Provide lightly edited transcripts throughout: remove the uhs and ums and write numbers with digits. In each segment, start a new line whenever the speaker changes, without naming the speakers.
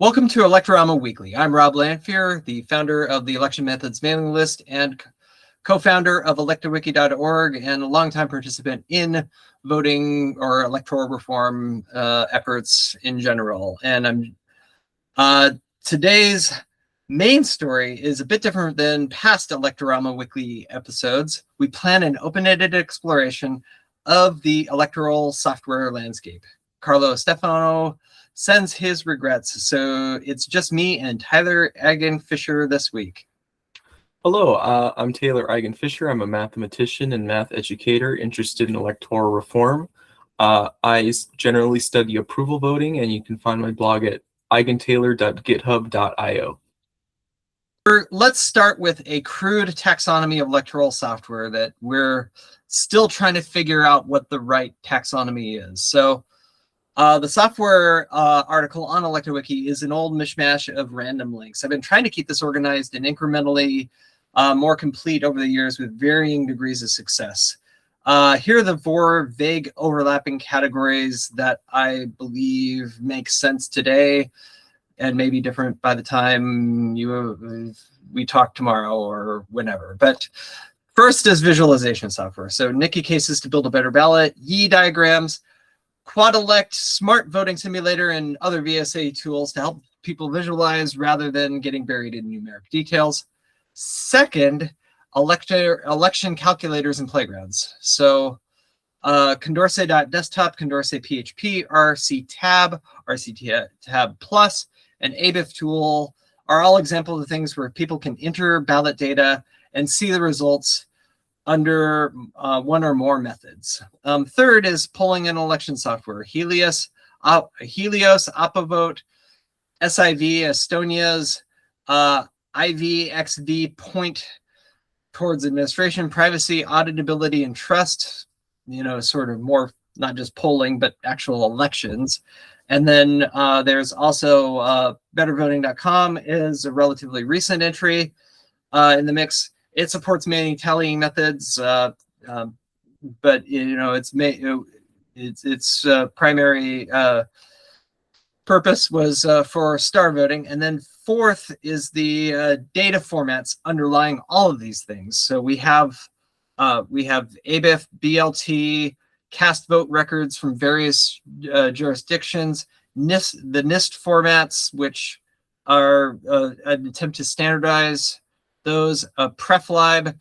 Welcome to Electorama Weekly. I'm Rob Lanphier, the founder of the Election Methods mailing list and co-founder of electorwiki.org and a longtime participant in voting or electoral reform efforts in general. And today's main story is a bit different than past Electorama Weekly episodes. We plan an open-ended exploration of the electoral software landscape. Carlo Stefano sends his regrets, so it's just me and Tyler Eigen Fisher this week.
Hello, I'm Taylor Eigen Fisher. I'm a mathematician and math educator interested in electoral reform. I generally study approval voting, and you can find my blog at eigentaylor.github.io.
Let's start with a crude taxonomy of electoral software that we're still trying to figure out what the right taxonomy is. So the software article on ElectorWiki is an old mishmash of random links. I've been trying to keep this organized and incrementally more complete over the years with varying degrees of success. Here are the four vague overlapping categories that I believe make sense today and maybe different by the time we talk tomorrow or whenever. But first is visualization software. So Nikki cases to build a better ballot, Yee diagrams, Quad-Elect, smart voting simulator, and other VSA tools to help people visualize rather than getting buried in numeric details. Second, election calculators and playgrounds. So Condorcet.desktop, Condorcet PHP, RC Tab, RC Tab Plus, and ABIF tool are all examples of things where people can enter ballot data and see the results under one or more methods. Third is polling and election software. Helios, Opavote, SIV, Estonia's, IVXV point towards administration, privacy, auditability, and trust, sort of more, not just polling, but actual elections. And then there's also bettervoting.com is a relatively recent entry in the mix. It supports many tallying methods, but its primary purpose was for star voting. And then fourth is the data formats underlying all of these things. So we have ABIF, BLT, cast vote records from various jurisdictions, the NIST formats, which are an attempt to standardize those, PrefLib,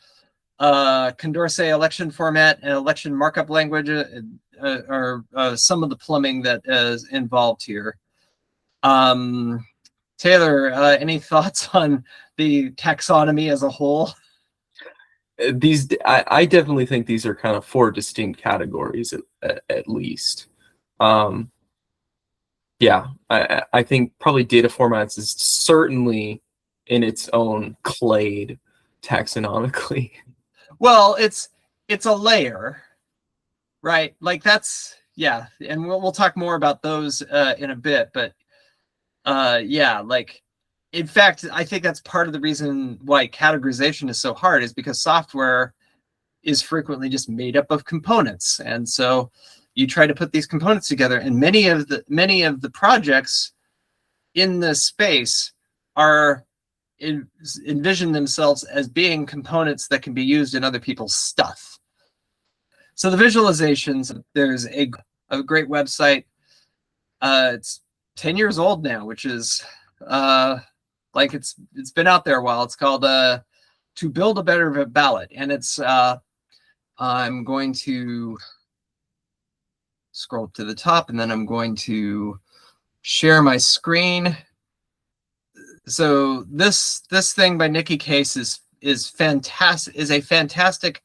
Condorcet election format, and election markup language are some of the plumbing that is involved here. Taylor, any thoughts on the taxonomy as a whole?
I definitely think these are kind of four distinct categories at least. Yeah, I think probably data formats is certainly in its own clade taxonomically.
Well, it's a layer, right? Like that's, yeah, and we'll talk more about those in a bit, but yeah, like in fact, I think that's part of the reason why categorization is so hard, is because software is frequently just made up of components. And so you try to put these components together, and many of the projects in this space envision themselves as being components that can be used in other people's stuff. So the visualizations, there's a great website. It's 10 years old now, which is like it's been out there a while. It's called To Build a Better Ballot, and it's I'm going to scroll to the top, and then I'm going to share my screen. So this thing by Nikki Case is fantastic. Is a fantastic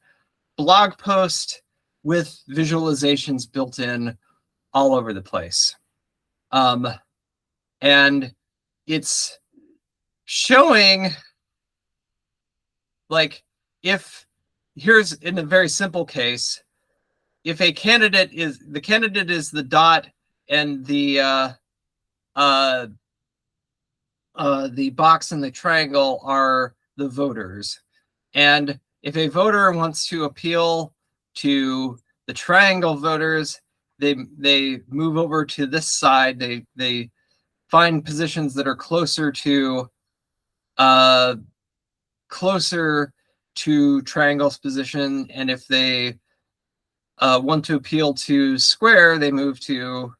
blog post with visualizations built in all over the place, and it's showing, like, here's in a very simple case, if a candidate is the dot and the box and the triangle are the voters. And if a voter wants to appeal to the triangle voters, they move over to this side. They find positions that are closer to triangle's position, and if they want to appeal to square, they move to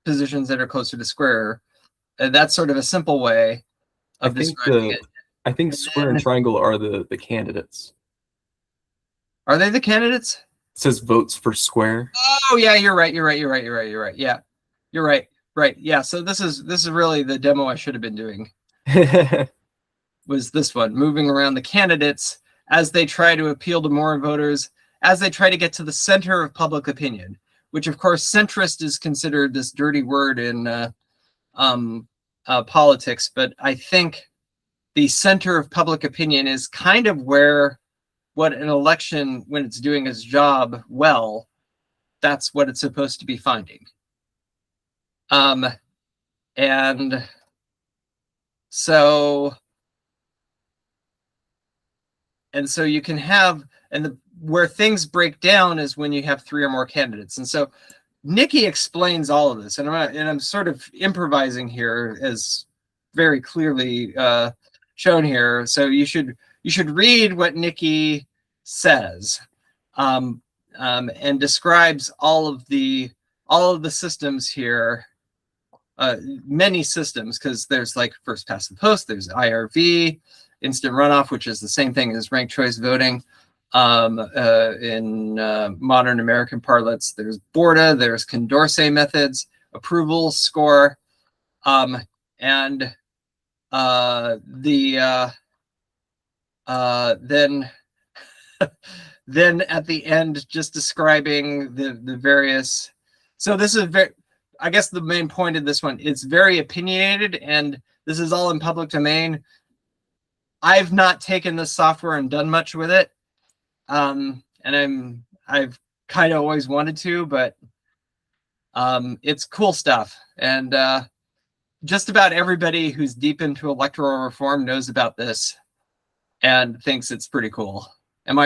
positions that are closer to square. And that's sort of a simple way of describing it.
I think square and triangle are the candidates.
Are they the candidates?
It says votes for square.
Oh yeah, you're right. Yeah, you're right. Right. Yeah. So this is really the demo I should have been doing. Was this one, moving around the candidates as they try to appeal to more voters, as they try to get to the center of public opinion, which of course centrist is considered this dirty word in politics, but I think the center of public opinion is kind of where what an election, when it's doing its job well, that's what it's supposed to be finding. And so you can have, where things break down is when you have 3 or more candidates. And so Nikki explains all of this, and I'm sort of improvising here, as very clearly shown here. So you should read what Nikki says, and describes all of the systems here, many systems, because there's like first past the post, there's IRV, instant runoff, which is the same thing as ranked choice voting. In modern American parlance, there's Borda, there's Condorcet methods, approval, score, and then then at the end, just describing the various. So this is I guess the main point of this one, it's very opinionated, and this is all in public domain. I've not taken this software and done much with it. And I've kind of always wanted to, but it's cool stuff. And just about everybody who's deep into electoral reform knows about this and thinks it's pretty cool. I'm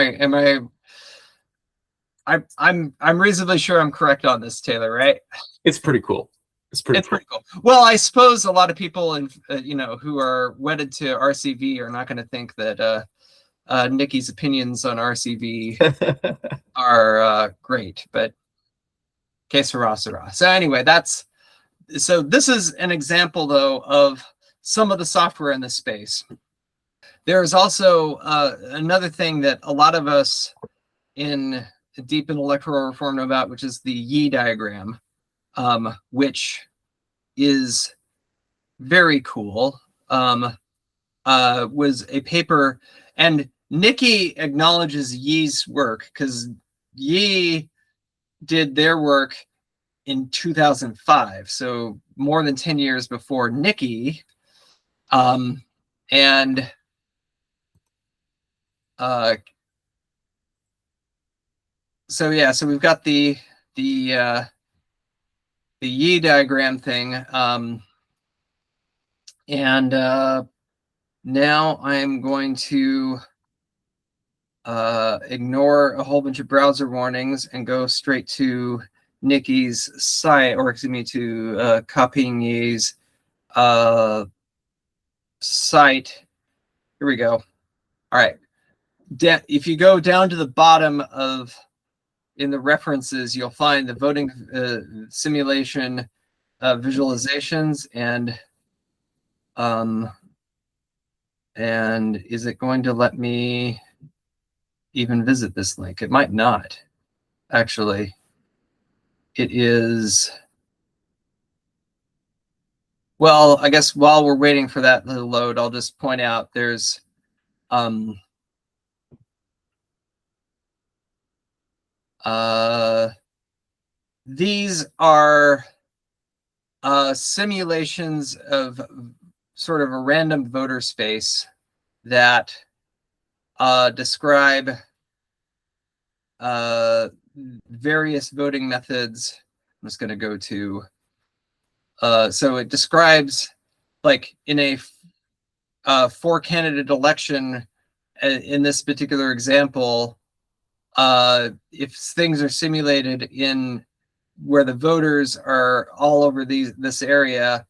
reasonably sure I'm correct on this, Taylor, right?
It's pretty cool. It's pretty cool.
Well, I suppose a lot of people who are wedded to RCV are not going to think that Nikki's opinions on RCV are great, but que sera, sera. So anyway, so this is an example, though, of some of the software in this space. There is also another thing that a lot of us deep in electoral reform know about, which is the Yee diagram, which is very cool. Was a paper, and Nikki acknowledges Yee's work because Yee did their work in 2005, so more than 10 years before Nikki. And so yeah, so we've got the Yee diagram thing, and now I'm going to ignore a whole bunch of browser warnings and go straight to Nikki's site, or excuse me, to copying Yee's site. Here we go. All right. If you go down to the bottom in the references, you'll find the voting simulation visualizations, and is it going to let me even visit this link? It might not, actually. It is. Well, I guess while we're waiting for that to load, I'll just point out there's these are simulations of sort of a random voter space that describe various voting methods. I'm just going to go to, so it describes, like, in a 4-candidate election, in this particular example, if things are simulated in where the voters are all over this area,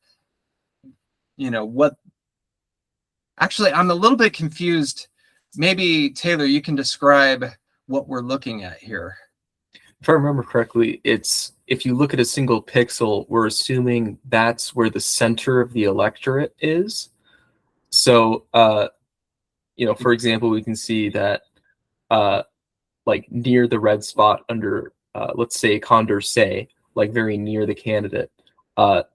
what. Actually, I'm a little bit confused. Maybe Taylor, you can describe what we're looking at here.
If I remember correctly, it's if you look at a single pixel, we're assuming that's where the center of the electorate is. So, for example, we can see that, like near the red spot under, let's say Condorcet, like very near the candidate,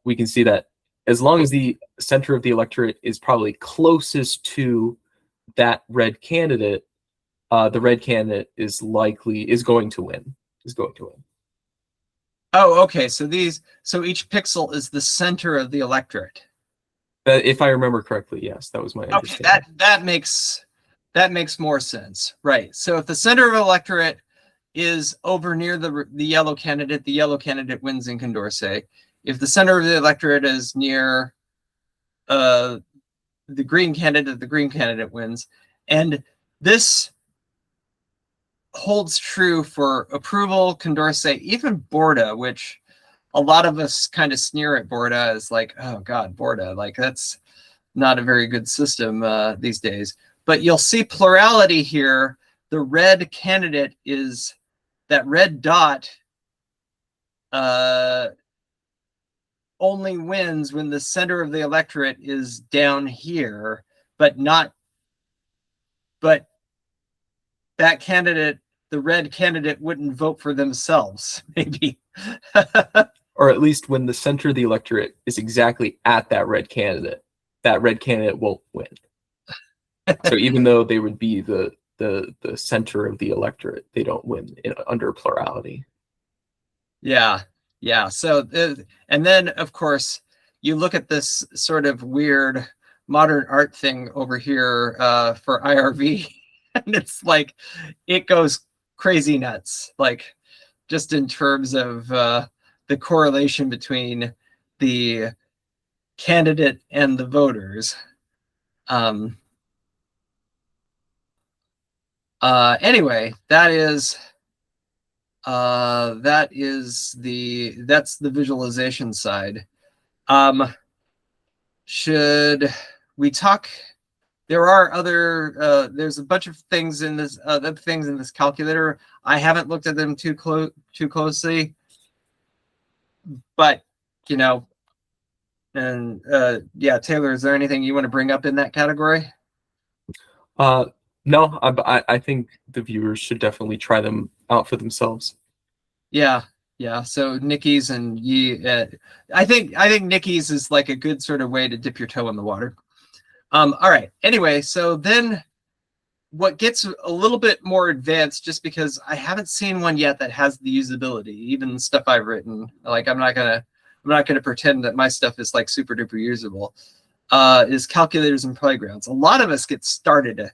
we can see that as long as the center of the electorate is probably closest to that red candidate, the red candidate is going to win.
Oh, okay. So each pixel is the center of the electorate.
If I remember correctly, yes, that was my understanding.
Okay, that makes more sense, right? So if the center of the electorate is over near the yellow candidate wins in Condorcet. If the center of the electorate is near the green candidate wins. And this holds true for approval, Condorcet, even Borda, which a lot of us kind of sneer at Borda as like, oh God, Borda, like that's not a very good system these days. But you'll see plurality here. The red candidate is that red dot only wins when the center of the electorate is down here, but that candidate, the red candidate, wouldn't vote for themselves, maybe.
Or at least when the center of the electorate is exactly at that red candidate won't win. So even though they would be the center of the electorate, they don't win under plurality.
Yeah. So, and then of course, you look at this sort of weird modern art thing over here for IRV, and it's like, it goes crazy nuts, like just in terms of the correlation between the candidate and the voters. Anyway, that's the visualization side. Should we talk? There are other. There's a bunch of things in this. Other things in this calculator. I haven't looked at them too closely, but and yeah, Taylor, is there anything you want to bring up in that category?
No, I think the viewers should definitely try them out for themselves.
Yeah. So Nikki's and I think Nikki's is like a good sort of way to dip your toe in the water. All right. Anyway, so then what gets a little bit more advanced, just because I haven't seen one yet that has the usability, even stuff I've written. Like I'm not gonna pretend that my stuff is like super duper usable. Is calculators and playgrounds. A lot of us get started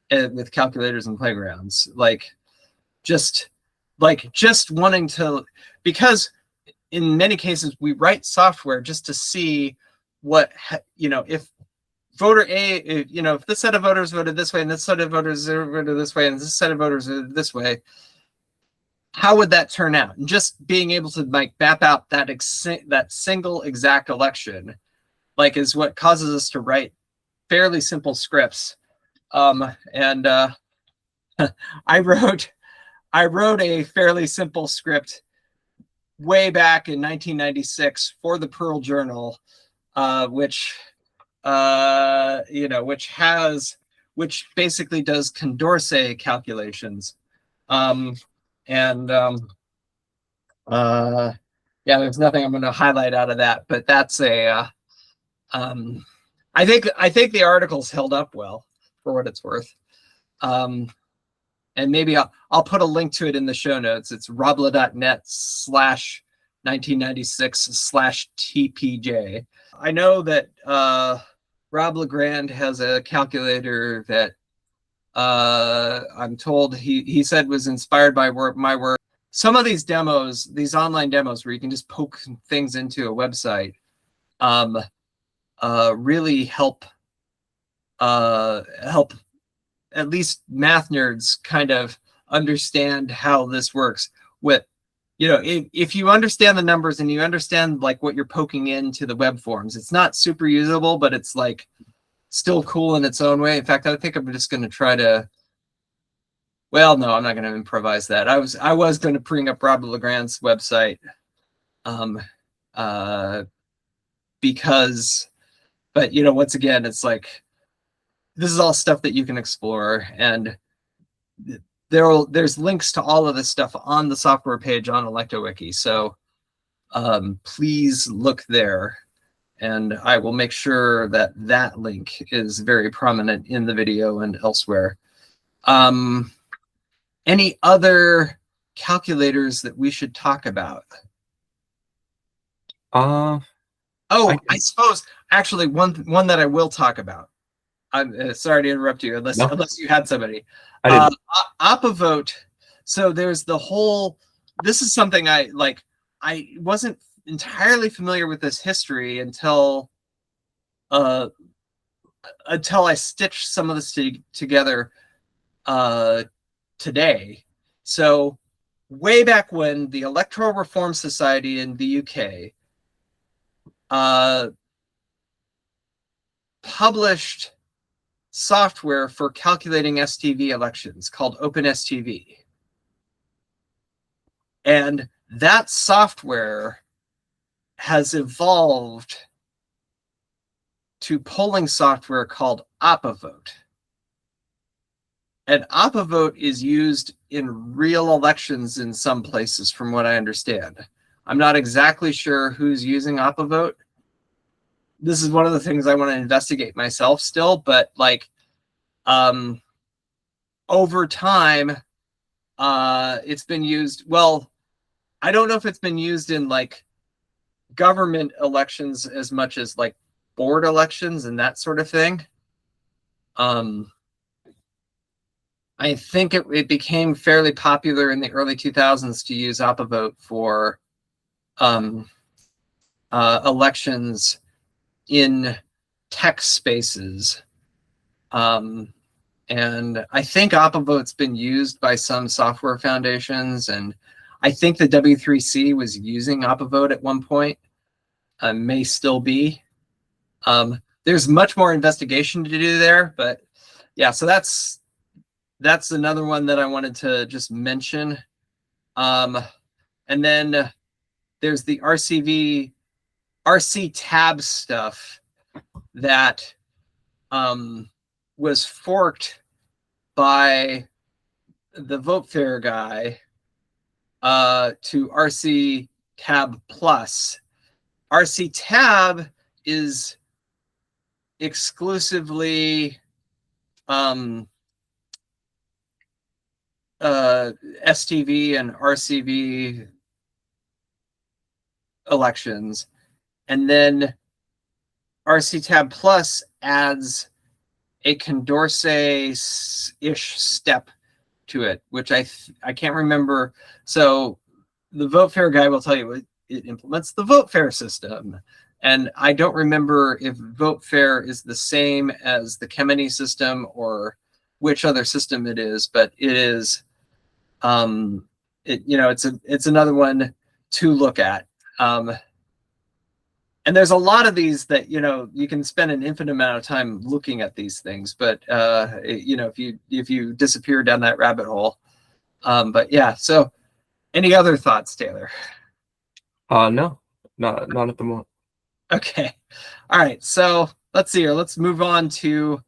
with calculators and playgrounds, like just wanting to, because in many cases we write software just to see what, if voter A, if this set of voters voted this way and this set of voters voted this way and this set of voters voted this way, how would that turn out? And just being able to like map out that single exact election, like, is what causes us to write fairly simple scripts. And I wrote a fairly simple script way back in 1996 for the Perl Journal, which basically does Condorcet calculations. Yeah, there's nothing I'm going to highlight out of that, but that's I think the article's held up well for what it's worth. And maybe I'll put a link to it in the show notes. It's robla.net/1996/TPJ. I know that Rob LeGrand has a calculator that I'm told he said was inspired by my work. Some of these demos, these online demos where you can just poke things into a website, really help at least math nerds kind of understand how this works. you know, if you understand the numbers and you understand like what you're poking into the web forms, it's not super usable, but it's like still cool in its own way. In fact, I think I'm just going to try to, well, no, I'm not going to improvise that. I was going to bring up Robert LeGrand's website, because, but you know, once again, it's like, this is all stuff that you can explore, and there's links to all of this stuff on the software page on ElectoWiki. So please look there, and I will make sure that that link is very prominent in the video and elsewhere. Any other calculators that we should talk about?
I
suppose actually one that I will talk about. I'm sorry to interrupt you, unless you had somebody.
I didn't.
AppAvote. So there's the whole. This is something I like. I wasn't entirely familiar with this history until I stitched some of this together today. So way back when, the Electoral Reform Society in the UK published software for calculating STV elections called OpenSTV. And that software has evolved to polling software called AppAvote. And AppAvote is used in real elections in some places, from what I understand. I'm not exactly sure who's using AppAvote. This is one of the things I want to investigate myself still, but like over time, it's been used. Well, I don't know if it's been used in like government elections as much as like board elections and that sort of thing. I think it became fairly popular in the early 2000s to use AppAvote for elections in tech spaces. And I think AppAvote's been used by some software foundations, and I think the W3C was using AppAvote at one point, may still be. There's much more investigation to do there, but yeah, so that's another one that I wanted to just mention. And then there's the RC tab stuff that was forked by the VoteFair guy to RC tab plus. RC tab is exclusively STV and RCV elections, and then RC tab plus adds a Condorcet-ish step to it, which I can't remember. So the VoteFair guy will tell you it implements the VoteFair system, and I don't remember if VoteFair is the same as the Kemeny system or which other system it is, but it is. It's another one to look at. And there's a lot of these that, you know, you can spend an infinite amount of time looking at these things, but if you disappear down that rabbit hole. But yeah, so any other thoughts, Taylor?
No, not at the moment.
Okay. All right. So let's see here. Let's move on to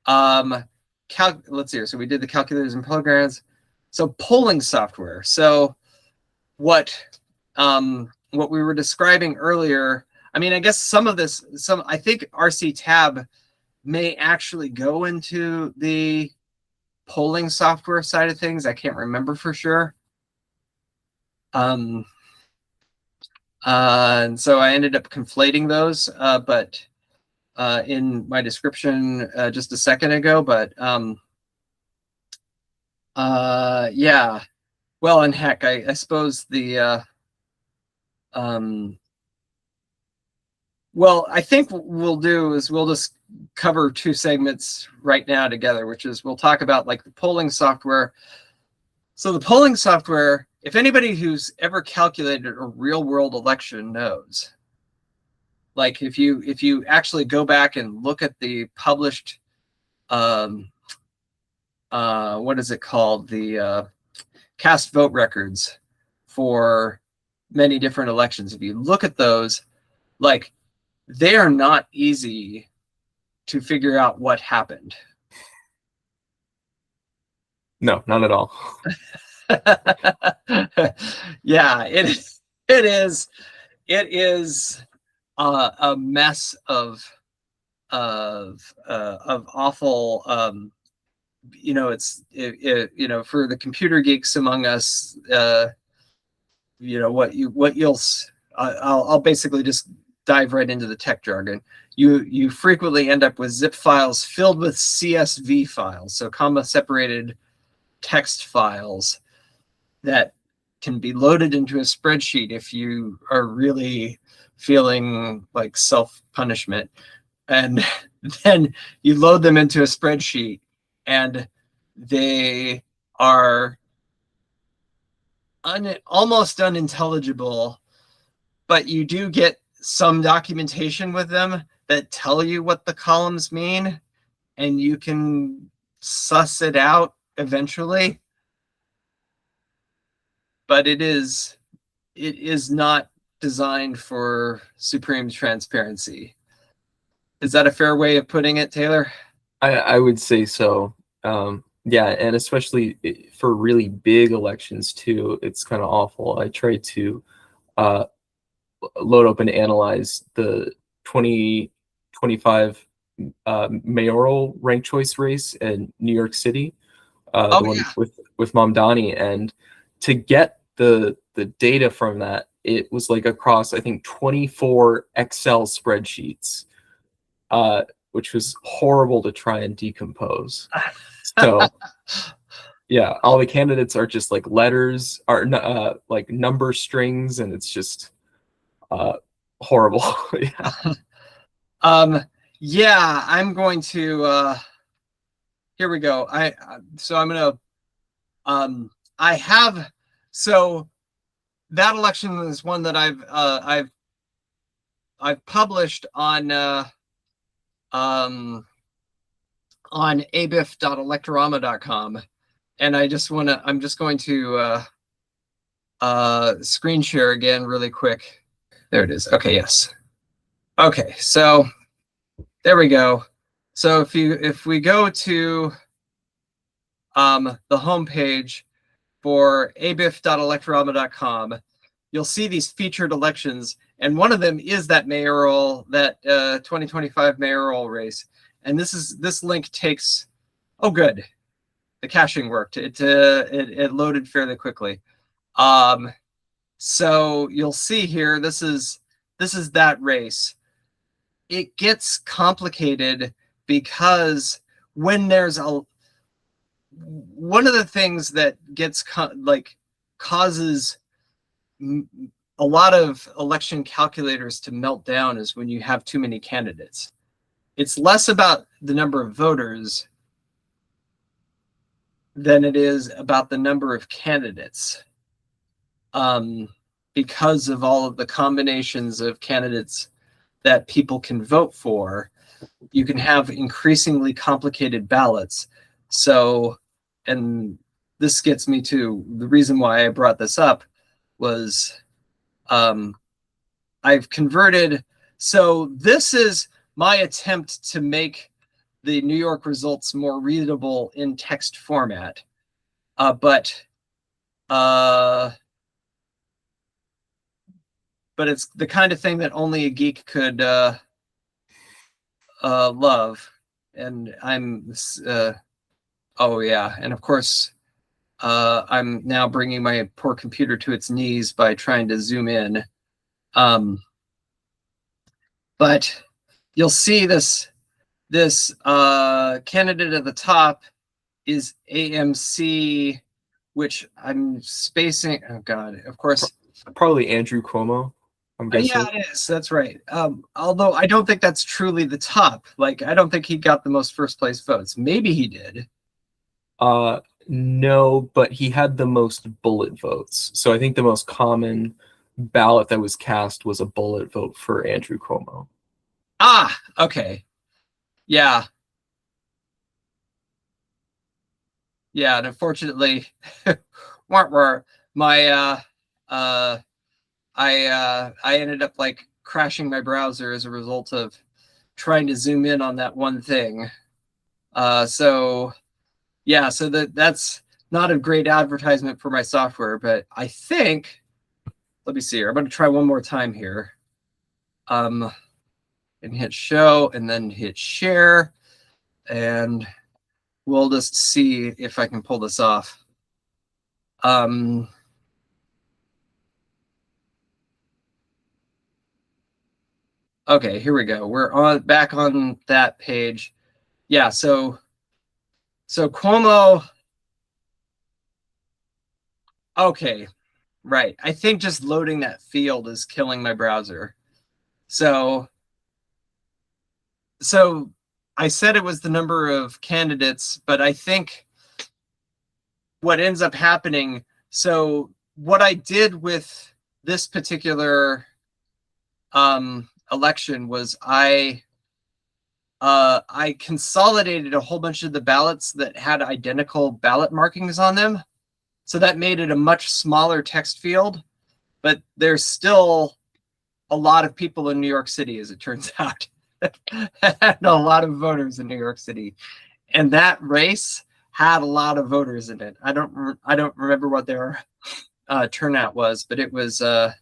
let's see here. So we did the calculators and programs. So polling software. So what we were describing earlier, I mean, I guess some of this, I think RC tab may actually go into the polling software side of things. I can't remember for sure. And so I ended up conflating those, but in my description just a second ago, but yeah. Well, and heck, I suppose the well, I think what we'll do is we'll just cover two segments right now together, which is we'll talk about like the polling software. So the polling software if anybody who's ever calculated a real world election knows, like if you actually go back and look at the published, what is it called? The cast vote records for many different elections. If you look at those, like, they are not easy to figure out what happened.
No, not at all.
Yeah, it is a mess of awful. You know, you know, for the computer geeks among us, you know, I'll basically just dive right into the tech jargon. You frequently end up with zip files filled with CSV files, so comma separated text files that can be loaded into a spreadsheet if you are really feeling like self-punishment. And then you load them into a spreadsheet and they are almost unintelligible, but you do get some documentation with them that tell you what the columns mean, and you can suss it out eventually. But it is not designed for supreme transparency. Is that a fair way of putting it, Taylor?
I would say so. Yeah, and especially for really big elections too, it's kind of awful. I tried to load up and analyze the 2025 mayoral ranked choice race in New York City, the one with Mamdani, and to get the data from that, it was like across, I think, 24 Excel spreadsheets, which was horrible to try and decompose. So yeah, all the candidates are just like letters, are like number strings, and it's just horrible.
Yeah. Yeah, I'm going to here we go. So that election is one that I've published on abif.electorama.com, and I'm just going to screen share again really quick. There it is. Okay, yes. Okay, so there we go. So if we go to the homepage for abif.electorama.com, you'll see these featured elections, and one of them is that 2025 mayoral race. And this link takes, oh good, the caching worked. It loaded fairly quickly. So you'll see here, this is that race. It gets complicated because when there's one of the things that gets causes a lot of election calculators to melt down is when you have too many candidates. It's less about the number of voters than it is about the number of candidates, because of all of the combinations of candidates that people can vote for. You can have increasingly complicated ballots. So, and this gets me to the reason why I brought this up was I've converted. So this is my attempt to make the New York results more readable in text format. But it's the kind of thing that only a geek could love. And I'm, oh yeah. And of course, I'm now bringing my poor computer to its knees by trying to zoom in. But you'll see this candidate at the top is AMC, which I'm spacing. Oh God, of course.
Probably Andrew Cuomo, I'm guessing.
Yeah, it is. That's right. Although I don't think that's truly the top. Like, I don't think he got the most first place votes. Maybe he did.
No, but he had the most bullet votes. So I think the most common ballot that was cast was a bullet vote for Andrew Cuomo.
Ah, okay. Yeah. Yeah, and unfortunately, my I ended up like crashing my browser as a result of trying to zoom in on that one thing. So yeah, so that's not a great advertisement for my software, but I think, let me see here. I'm going to try one more time here. And hit show and then hit share, and we'll just see if I can pull this off. Okay, here we go. We're back on that page. Yeah, so Cuomo. Okay, right. I think just loading that field is killing my browser. So I said it was the number of candidates, but I think what ends up happening, so what I did with this particular election was I consolidated a whole bunch of the ballots that had identical ballot markings on them. So that made it a much smaller text field, but there's still a lot of people in New York City, as it turns out, and a lot of voters in New York City. And that race had a lot of voters in it. I don't remember what their turnout was, but it was
I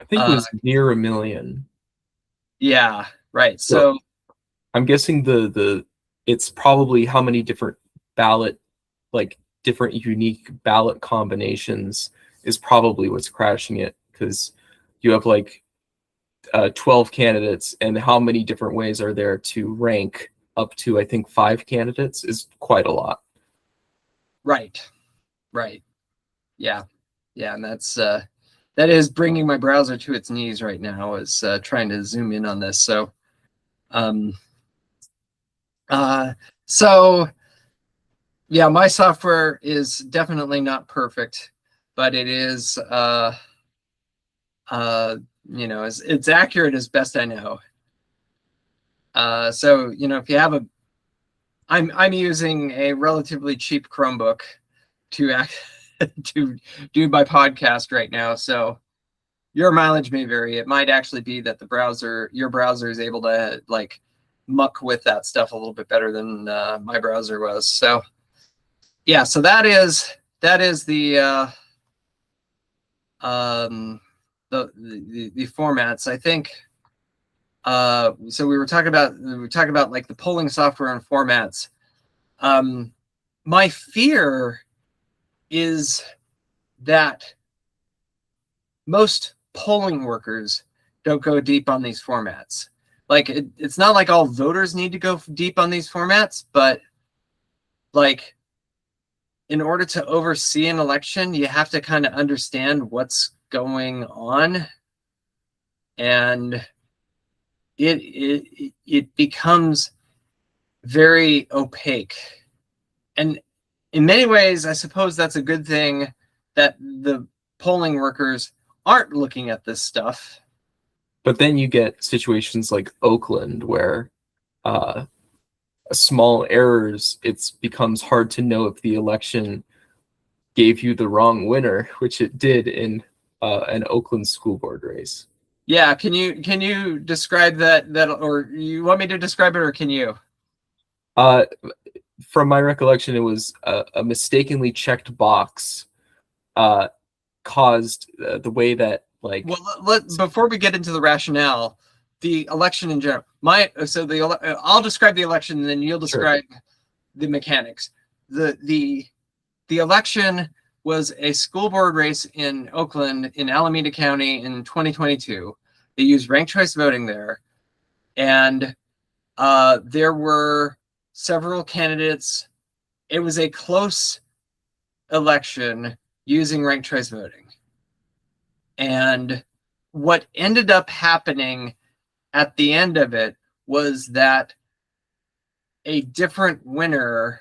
think it was near 1 million.
Yeah, right. So
I'm guessing it's probably how many different different unique ballot combinations is probably what's crashing it, because you have 12 candidates, and how many different ways are there to rank up to, I think, 5 candidates is quite a lot.
Right. Yeah, and that is bringing my browser to its knees right now, is trying to zoom in on this. So yeah, my software is definitely not perfect, but it is it's accurate as best I know. So if you have I'm using a relatively cheap Chromebook to to do my podcast right now. So your mileage may vary. It might actually be that your browser is able to muck with that stuff a little bit better than my browser was. So yeah, so that is the formats, I think. So we were talking about like the polling software and formats. My fear is that most polling workers don't go deep on these formats. Like it's not like all voters need to go deep on these formats, but like in order to oversee an election, you have to kind of understand what's going on, and it becomes very opaque. And in many ways, I suppose that's a good thing that the polling workers aren't looking at this stuff.
But then you get situations like Oakland, where small errors, it becomes hard to know if the election gave you the wrong winner, which it did in an Oakland school board race.
Yeah, can you describe that, or you want me to describe it, or can you?
From my recollection, it was a mistakenly checked box caused the way that
before we get into the rationale, the election in general. I'll describe the election, and then you'll describe the mechanics. The election was a school board race in Oakland, in Alameda County, in 2022. They used ranked choice voting there, and there were several candidates. It was a close election using ranked choice voting. And what ended up happening at the end of it was that a different winner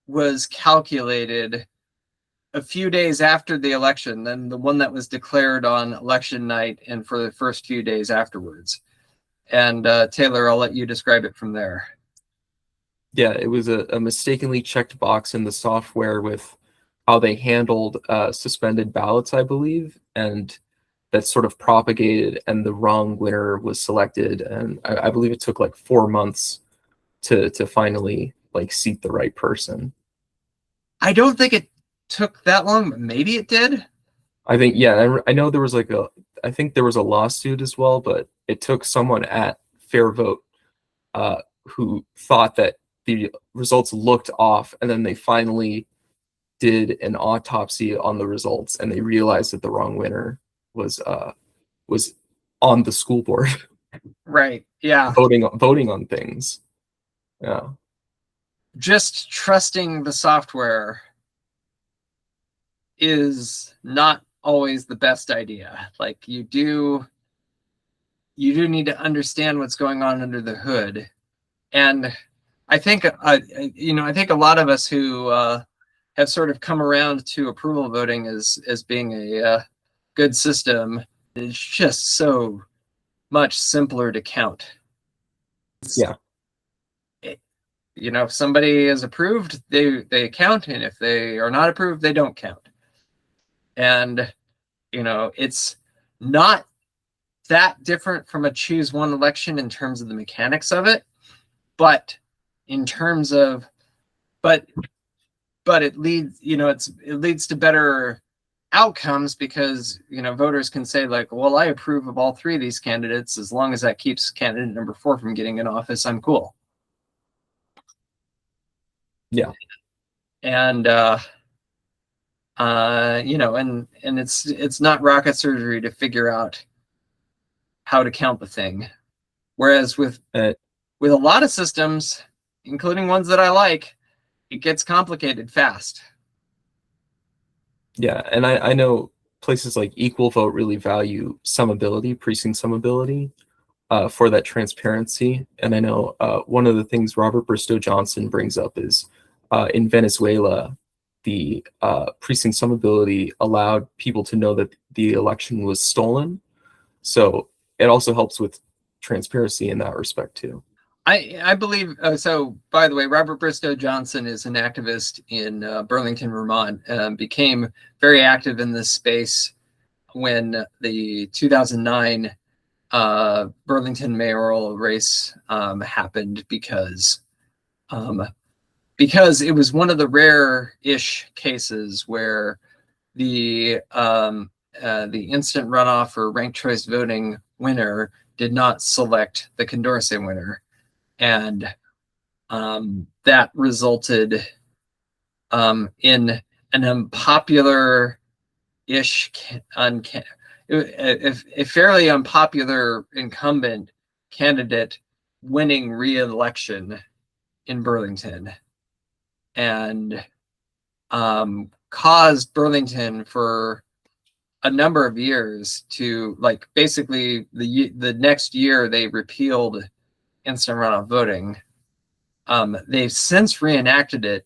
was calculated a few days after the election than the one that was declared on election night and for the first few days afterwards. And Taylor, I'll let you describe it from there.
Yeah, it was a mistakenly checked box in the software with how they handled suspended ballots, I believe, and that sort of propagated, and the wrong winner was selected. And I believe it took like 4 months to finally like seat the right person.
I don't think it took that long, but maybe it did.
I think, yeah, I know there was like I think there was a lawsuit as well, but it took someone at Fair Vote who thought that the results looked off, and then they finally did an autopsy on the results, and they realized that the wrong winner was on the school board.
Right. Yeah.
voting on things. Yeah.
Just trusting the software is not always the best idea. Like you do need to understand what's going on under the hood. And I think I think a lot of us who have sort of come around to approval voting as being a good system, it's just so much simpler to count.
Yeah.
If somebody is approved, they count, and if they are not approved, they don't count. And it's not that different from a choose one election in terms of the mechanics of it, but in terms of but it leads it leads to better outcomes because voters can say like, well, I approve of all three of these candidates. As long as that keeps candidate number 4 from getting in office, I'm cool.
Yeah.
And and it's not rocket surgery to figure out how to count the thing. Whereas with a lot of systems, including ones that I like, it gets complicated fast.
Yeah, and I know places like Equal Vote really value summability, precinct summability, for that transparency. And I know one of the things Robert Bristow Johnson brings up is in Venezuela, the precinct summability allowed people to know that the election was stolen. So it also helps with transparency in that respect too.
I believe so. By the way, Robert Bristow Johnson is an activist in Burlington, Vermont. Became very active in this space when the 2009 Burlington mayoral race happened because it was one of the rare-ish cases where the instant runoff or ranked choice voting winner did not select the Condorcet winner. And that resulted in an unpopular-ish, a fairly unpopular incumbent candidate winning re-election in Burlington, and caused Burlington for a number of years to basically the next year they repealed instant runoff voting. They've since reenacted it,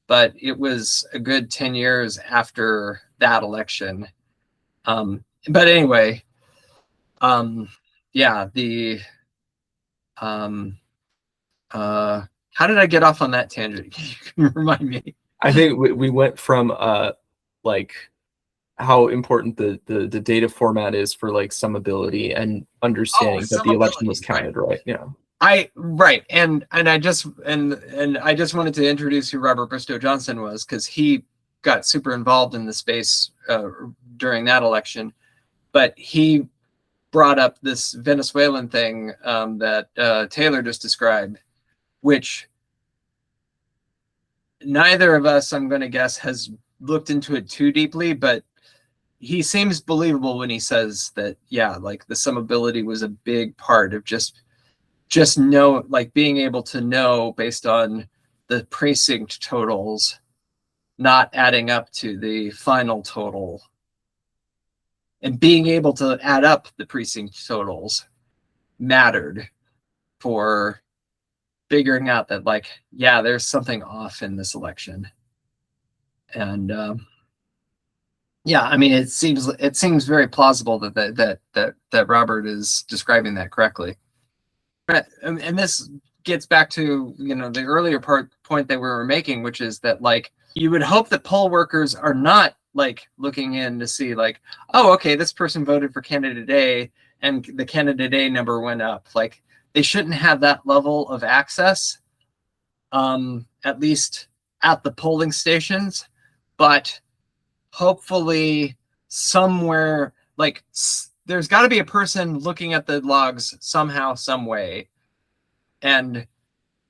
but it was a good 10 years after that election. But anyway, yeah, how did I get off on that tangent? You can remind me.
I think we went from like how important the data format is for like summability and understanding that the election was counted, right? Yeah.
Right. And I just wanted to introduce who Robert Bristow Johnson was, because he got super involved in the space during that election. But he brought up this Venezuelan thing that Taylor just described, which neither of us, I'm going to guess, has looked into it too deeply, but he seems believable when he says that, yeah, like the summability was a big part of just know, like being able to know based on the precinct totals not adding up to the final total, and being able to add up the precinct totals mattered for figuring out that, like, yeah, there's something off in this election. And yeah, I mean, it seems very plausible that Robert is describing that correctly. And this gets back to, you know, the earlier point that we were making, which is that, like, you would hope that poll workers are not like looking in to see, like, oh, okay, this person voted for candidate A and the candidate A number went up. Like, they shouldn't have that level of access, at least at the polling stations. But hopefully somewhere, like, there's got to be a person looking at the logs somehow, some way. And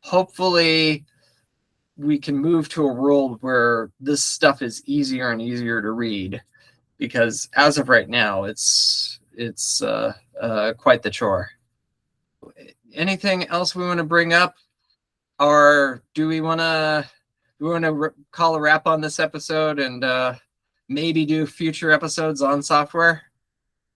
hopefully we can move to a world where this stuff is easier and easier to read, because as of right now, it's quite the chore. Anything else we want to bring up, or do we want to call a wrap on this episode and maybe do future episodes on software?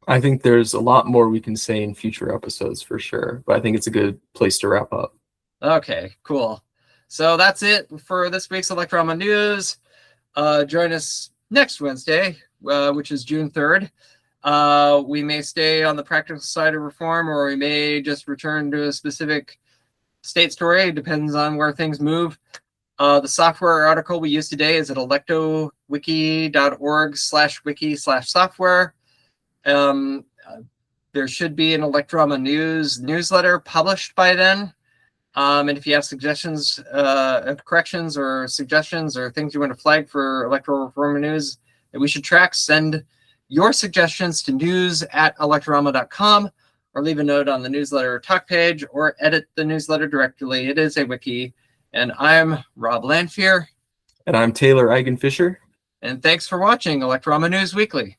I think there's a lot more we can say in future episodes for sure, but I think it's a good place to wrap up.
Okay, cool. So that's it for this week's Electorama News. Join us next Wednesday, which is June 3rd. We may stay on the practical side of reform, or we may just return to a specific state story. It depends on where things move. The software article we use today is at electowiki.org/wiki/software. There should be an Electorama News newsletter published by then. And if you have suggestions, corrections or suggestions or things you want to flag for electoral reform news that we should track, send your suggestions to news@electorama.com, or leave a note on the newsletter talk page, or edit the newsletter directly. It is a wiki. And I'm Rob Lanphier.
And I'm Taylor Eigen Fisher.
And thanks for watching Electorama News Weekly.